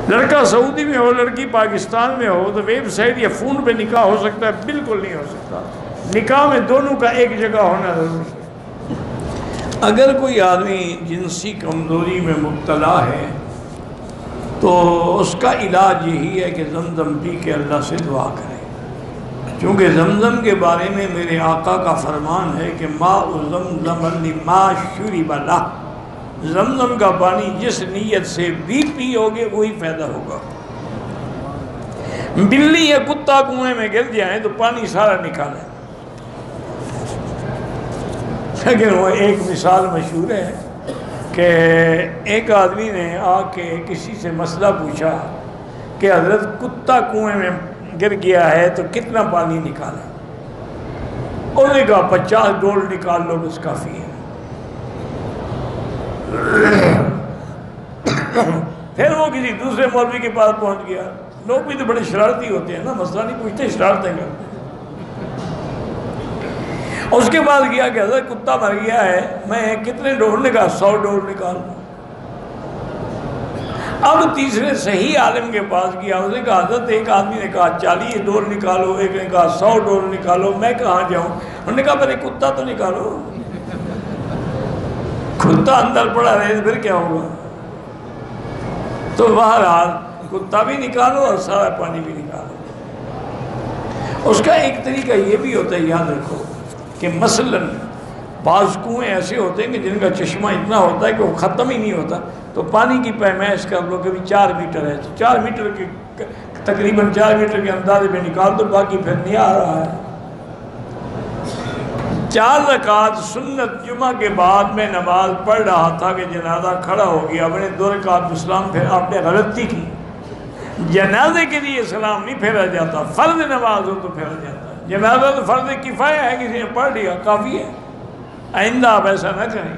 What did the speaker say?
لڑکا سعودی میں ہو، لڑکی پاکستان میں ہو، تو ویب سائٹ یا فون پہ نکاح ہو سکتا ہے؟ بالکل نہیں ہو سکتا۔ نکاح میں دونوں کا ایک جگہ ہونا ضروری ہے۔ اگر کوئی آدمی جنسی کمزوری میں مبتلا ہے تو اس کا علاج یہی ہے کہ زمزم پی کے اللہ سے دعا کرے، چونکہ زمزم کے بارے میں میرے آقا کا فرمان ہے کہ ماء زمزم لما شرب لہ، زمزم کا پانی جس نیت سے بھی پیو گے وہی فائدہ ہوگا۔ بلی یا کتا کنویں میں گر جائیں تو پانی سارا نکالیں، لیکن وہ ایک مثال مشہور ہے کہ ایک آدمی نے آ کے کسی سے مسئلہ پوچھا کہ حضرت کتا کنویں میں گر گیا ہے تو کتنا پانی نکالیں؟ انہوں نے کہا 50 ڈول نکال لو بس کافی ہے۔ پھر وہ کسی دوسرے مولوی کے پاس پہنچ گیا۔ لوگ بھی تو بڑے شرارتی ہوتے ہیں نا، مسئلہ نہیں پوچھتے، شرارتیں کرتے ہیں۔ اس کے بعد کیا کہ حضرت کتا مر گیا ہے، میں کتنے ڈول نے کہا 100 ڈول نکال لوں۔ اب تیسرے صحیح عالم کے پاس گیا، اس نے کہا حضرت ایک آدمی نے کہا 40 ڈول نکالو، ایک نے کہا 100 ڈول نکالو، میں کہاں جاؤں؟ انہوں نے کہا پہلے کتا تو نکالو، کتا اندر پڑا رہے پھر کیا ہوگا؟ تو بہرحال کتا بھی نکالو اور سارا پانی بھی نکالو۔ اس کا ایک طریقہ یہ بھی ہوتا ہے، یاد رکھو کہ مثلاً بعض کنویں ایسے ہوتے ہیں کہ جن کا چشمہ اتنا ہوتا ہے کہ وہ ختم ہی نہیں ہوتا، تو پانی کی پیمائش کر لو، کبھی 4 میٹر ہے تو 4 میٹر کے تقریباً 4 میٹر کے اندازے میں نکال دو، باقی پھر نہیں آ رہا ہے۔ 4 رکعت سنت جمعہ کے بعد میں نماز پڑھ رہا تھا کہ جنازہ کھڑا ہو گیا، میں نے 2 رکعت اسلام پھر آپ نے غلطی کی۔ جنازے کے لیے سلام نہیں پھیرا جاتا، فرض نماز ہو تو پھیرا جاتا ہے۔ جنازہ تو فرض کفایہ ہے، کسی نے پڑھ لیا کافی ہے، آئندہ آپ ایسا نہ کریں۔